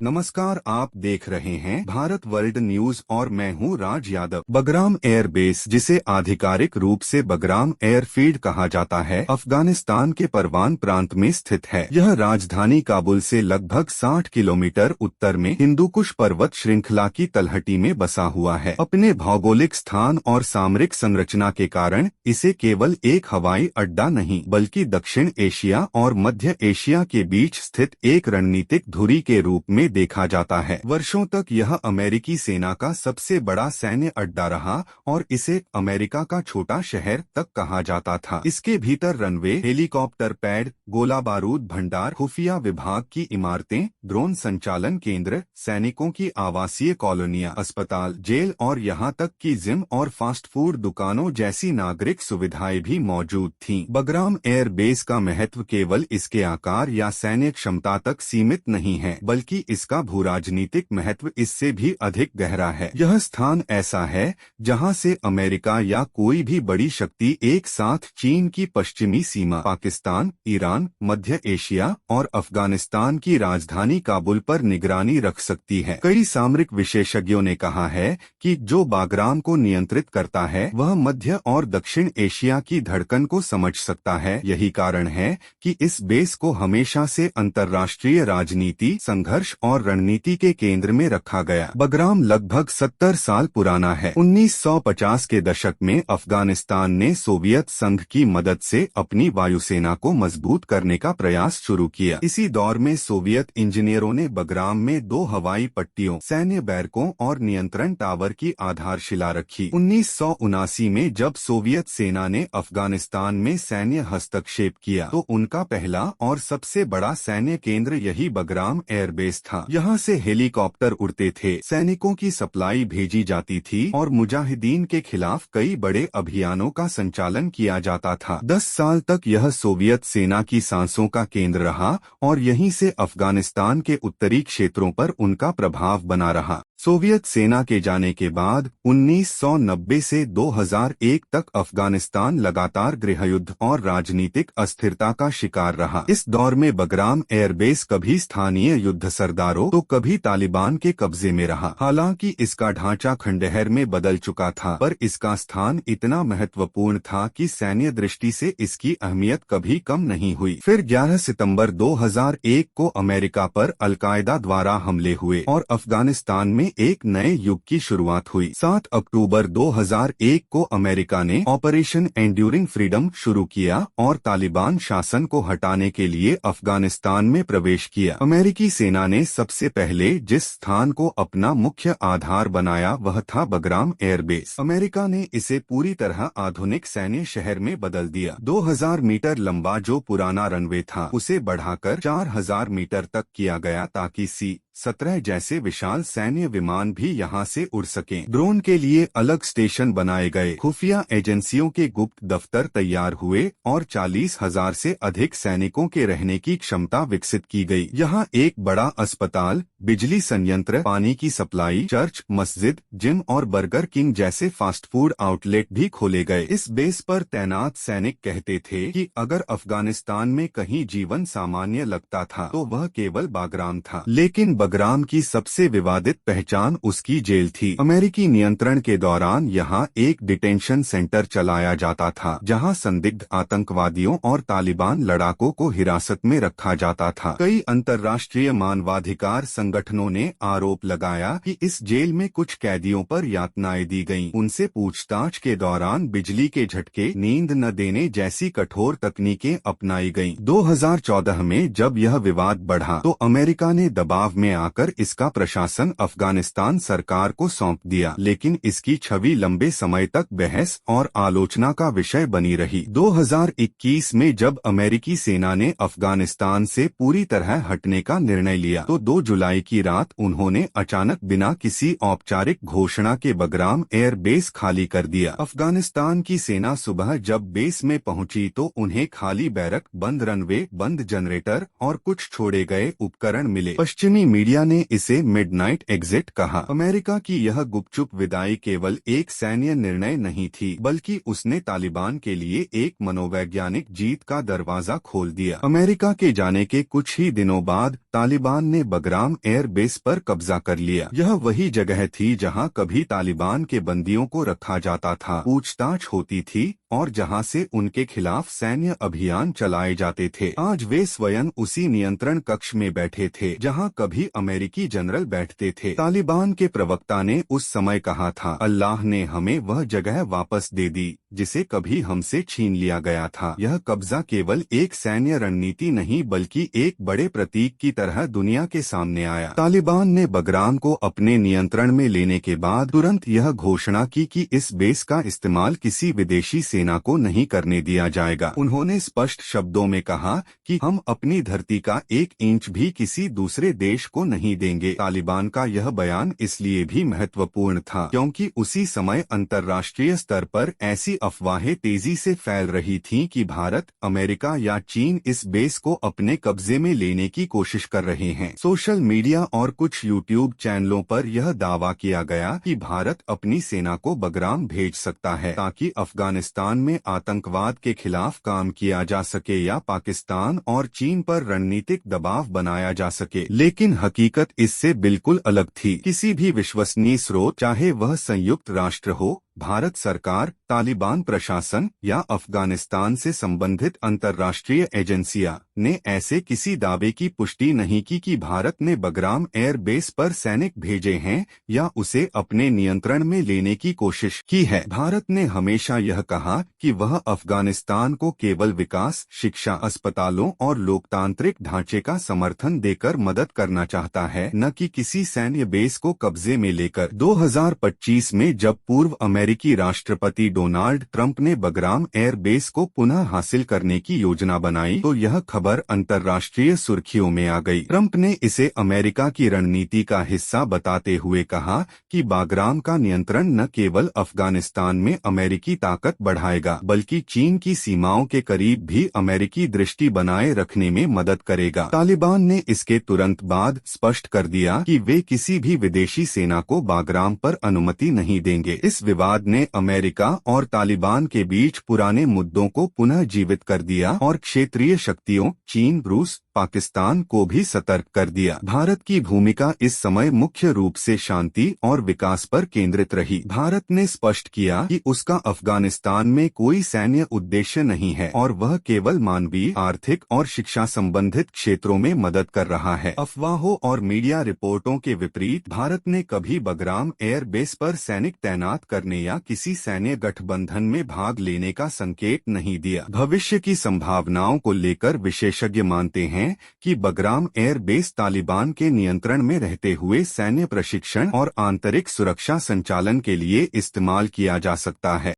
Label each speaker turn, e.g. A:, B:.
A: नमस्कार, आप देख रहे हैं भारत वर्ल्ड न्यूज और मैं हूं राज यादव। बगराम एयरबेस, जिसे आधिकारिक रूप से बगराम एयरफील्ड कहा जाता है, अफगानिस्तान के परवान प्रांत में स्थित है। यह राजधानी काबुल से लगभग 60 किलोमीटर उत्तर में हिंदुकुश पर्वत श्रृंखला की तलहटी में बसा हुआ है। अपने भौगोलिक स्थान और सामरिक संरचना के कारण इसे केवल एक हवाई अड्डा नहीं बल्कि दक्षिण एशिया और मध्य एशिया के बीच स्थित एक रणनीतिक धुरी के रूप में देखा जाता है। वर्षों तक यह अमेरिकी सेना का सबसे बड़ा सैन्य अड्डा रहा और इसे अमेरिका का छोटा शहर तक कहा जाता था। इसके भीतर रनवे, हेलीकॉप्टर पैड, गोला बारूद भंडार, खुफिया विभाग की इमारतें, ड्रोन संचालन केंद्र, सैनिकों की आवासीय कॉलोनियां, अस्पताल, जेल और यहाँ तक कि जिम और फास्ट फूड दुकानों जैसी नागरिक सुविधाएं भी मौजूद थीं। बगराम एयर बेस का महत्व केवल इसके आकार या सैन्य क्षमता तक सीमित नहीं है, बल्कि इसका भूराजनीतिक महत्व इससे भी अधिक गहरा है। यह स्थान ऐसा है जहां से अमेरिका या कोई भी बड़ी शक्ति एक साथ चीन की पश्चिमी सीमा, पाकिस्तान, ईरान, मध्य एशिया और अफगानिस्तान की राजधानी काबुल पर निगरानी रख सकती है। कई सामरिक विशेषज्ञों ने कहा है कि जो बागराम को नियंत्रित करता है वह मध्य और दक्षिण एशिया की धड़कन को समझ सकता है। यही कारण है कि इस बेस को हमेशा से अंतर्राष्ट्रीय राजनीति, संघर्ष और रणनीति के केंद्र में रखा गया। बगराम लगभग 70 साल पुराना है। 1950 के दशक में अफगानिस्तान ने सोवियत संघ की मदद से अपनी वायुसेना को मजबूत करने का प्रयास शुरू किया। इसी दौर में सोवियत इंजीनियरों ने बगराम में 2 हवाई पट्टियों, सैन्य बैरकों और नियंत्रण टावर की आधारशिला रखी। 1979 में जब सोवियत सेना ने अफगानिस्तान में सैन्य हस्तक्षेप किया तो उनका पहला और सबसे बड़ा सैन्य केंद्र यही बगराम एयरबेस था। यहाँ से हेलीकॉप्टर उड़ते थे, सैनिकों की सप्लाई भेजी जाती थी और मुजाहिदीन के खिलाफ कई बड़े अभियानों का संचालन किया जाता था। 10 साल तक यह सोवियत सेना की सांसों का केंद्र रहा और यहीं से अफगानिस्तान के उत्तरी क्षेत्रों पर उनका प्रभाव बना रहा। सोवियत सेना के जाने के बाद 1990 से 2001 तक अफगानिस्तान लगातार गृहयुद्ध और राजनीतिक अस्थिरता का शिकार रहा। इस दौर में बगराम एयरबेस कभी स्थानीय युद्ध सरदारों तो कभी तालिबान के कब्जे में रहा। हालांकि इसका ढांचा खंडहर में बदल चुका था, पर इसका स्थान इतना महत्वपूर्ण था कि सैन्य दृष्टि से इसकी अहमियत कभी कम नहीं हुई। फिर 11 सितंबर 2001 को अमेरिका पर अलकायदा द्वारा हमले हुए और अफगानिस्तान में एक नए युग की शुरुआत हुई। 7 अक्टूबर 2001 को अमेरिका ने ऑपरेशन एंड्यूरिंग फ्रीडम शुरू किया और तालिबान शासन को हटाने के लिए अफगानिस्तान में प्रवेश किया। अमेरिकी सेना ने सबसे पहले जिस स्थान को अपना मुख्य आधार बनाया वह था बगराम एयरबेस। अमेरिका ने इसे पूरी तरह आधुनिक सैन्य शहर में बदल दिया। 2000 मीटर लंबा जो पुराना रनवे था उसे बढ़ाकर 4000 मीटर तक किया गया ताकि C-17 जैसे विशाल सैन्य विमान भी यहां से उड़ सकें। ड्रोन के लिए अलग स्टेशन बनाए गए, खुफिया एजेंसियों के गुप्त दफ्तर तैयार हुए और 40,000 से अधिक सैनिकों के रहने की क्षमता विकसित की गई। यहाँ एक बड़ा अस्पताल, बिजली संयंत्र, पानी की सप्लाई, चर्च, मस्जिद, जिम और बर्गर किंग जैसे फास्ट फूड आउटलेट भी खोले गए। इस बेस पर तैनात सैनिक कहते थे कि अगर अफगानिस्तान में कहीं जीवन सामान्य लगता था तो वह केवल बागराम था। लेकिन बगराम की सबसे विवादित पहचान उसकी जेल थी। अमेरिकी नियंत्रण के दौरान यहाँ एक डिटेंशन सेंटर चलाया जाता था जहाँ संदिग्ध आतंकवादियों और तालिबान लड़ाकों को हिरासत में रखा जाता था। कई अंतर्राष्ट्रीय मानवाधिकार संगठनों ने आरोप लगाया कि इस जेल में कुछ कैदियों पर यातनाएं दी गईं। उनसे पूछताछ के दौरान बिजली के झटके, नींद न देने जैसी कठोर तकनीकें अपनाई गईं। 2014 में जब यह विवाद बढ़ा तो अमेरिका ने दबाव में आकर इसका प्रशासन अफगानिस्तान सरकार को सौंप दिया, लेकिन इसकी छवि लंबे समय तक बहस और आलोचना का विषय बनी रही। 2021 में जब अमेरिकी सेना ने अफगानिस्तान से पूरी तरह हटने का निर्णय लिया तो 2 जुलाई की रात उन्होंने अचानक बिना किसी औपचारिक घोषणा के बगराम एयर बेस खाली कर दिया। अफगानिस्तान की सेना सुबह जब बेस में पहुंची तो उन्हें खाली बैरक, बंद रनवे, बंद जनरेटर और कुछ छोड़े गए उपकरण मिले। पश्चिमी मीडिया ने इसे मिडनाइट एग्जिट कहा। अमेरिका की यह गुपचुप विदाई केवल एक सैन्य निर्णय नहीं थी, बल्कि उसने तालिबान के लिए एक मनोवैज्ञानिक जीत का दरवाजा खोल दिया। अमेरिका के जाने के कुछ ही दिनों बाद तालिबान ने बगराम एयर बेस पर कब्जा कर लिया। यह वही जगह थी जहां कभी तालिबान के बंदियों को रखा जाता था, पूछताछ होती थी और जहां से उनके खिलाफ सैन्य अभियान चलाए जाते थे। आज वे स्वयं उसी नियंत्रण कक्ष में बैठे थे जहां कभी अमेरिकी जनरल बैठते थे। तालिबान के प्रवक्ता ने उस समय कहा था, अल्लाह ने हमें वह जगह वापस दे दी जिसे कभी हमसे छीन लिया गया था। यह कब्जा केवल एक सैन्य रणनीति नहीं बल्कि एक बड़े प्रतीक की तरह दुनिया के सामने आया। तालिबान ने बगराम को अपने नियंत्रण में लेने के बाद तुरंत यह घोषणा की कि इस बेस का इस्तेमाल किसी विदेशी सेना को नहीं करने दिया जाएगा। उन्होंने स्पष्ट शब्दों में कहा कि हम अपनी धरती का 1 इंच भी किसी दूसरे देश को नहीं देंगे। तालिबान का यह बयान इसलिए भी महत्वपूर्ण था क्योंकि उसी समय अंतर्राष्ट्रीय स्तर पर ऐसी अफवाहें तेजी से फैल रही थीं कि भारत, अमेरिका या चीन इस बेस को अपने कब्जे में लेने की कोशिश कर रहे हैं। सोशल मीडिया और कुछ यूट्यूब चैनलों पर यह दावा किया गया कि भारत अपनी सेना को बगराम भेज सकता है ताकि अफगानिस्तान में आतंकवाद के खिलाफ काम किया जा सके या पाकिस्तान और चीन पर रणनीतिक दबाव बनाया जा सके। लेकिन हकीकत इससे बिल्कुल अलग थी। किसी भी विश्वसनीय स्रोत, चाहे वह संयुक्त राष्ट्र हो, भारत सरकार, तालिबान प्रशासन या अफगानिस्तान से संबंधित अंतर्राष्ट्रीय एजेंसियां ने ऐसे किसी दावे की पुष्टि नहीं की कि भारत ने बगराम एयर बेस पर सैनिक भेजे हैं या उसे अपने नियंत्रण में लेने की कोशिश की है। भारत ने हमेशा यह कहा कि वह अफगानिस्तान को केवल विकास, शिक्षा, अस्पतालों और लोकतांत्रिक ढांचे का समर्थन देकर मदद करना चाहता है, न कि किसी सैन्य बेस को कब्जे में लेकर। 2025 में जब पूर्व अमेरिकी राष्ट्रपति डोनाल्ड ट्रंप ने बगराम एयर बेस को पुनः हासिल करने की योजना बनाई तो यह खबर अंतर्राष्ट्रीय सुर्खियों में आ गई। ट्रंप ने इसे अमेरिका की रणनीति का हिस्सा बताते हुए कहा कि बगराम का नियंत्रण न केवल अफगानिस्तान में अमेरिकी ताकत बढ़ाएगा बल्कि चीन की सीमाओं के करीब भी अमेरिकी दृष्टि बनाए रखने में मदद करेगा। तालिबान ने इसके तुरंत बाद स्पष्ट कर दिया कि वे किसी भी विदेशी सेना को बगराम पर अनुमति नहीं देंगे। इस विवाद ने अमेरिका और तालिबान के बीच पुराने मुद्दों को पुनः जीवित कर दिया और क्षेत्रीय शक्तियों चीन, रूस, पाकिस्तान को भी सतर्क कर दिया। भारत की भूमिका इस समय मुख्य रूप से शांति और विकास पर केंद्रित रही। भारत ने स्पष्ट किया कि उसका अफगानिस्तान में कोई सैन्य उद्देश्य नहीं है और वह केवल मानवीय, आर्थिक और शिक्षा संबंधित क्षेत्रों में मदद कर रहा है। अफवाहों और मीडिया रिपोर्टों के विपरीत भारत ने कभी बगराम एयर बेस पर सैनिक तैनात करने या किसी सैन्य गठबंधन में भाग लेने का संकेत नहीं दिया। भविष्य की संभावनाओं को लेकर विशेषज्ञ मानते हैं कि बगराम एयर बेस तालिबान के नियंत्रण में रहते हुए सैन्य प्रशिक्षण और आंतरिक सुरक्षा संचालन के लिए इस्तेमाल किया जा सकता है।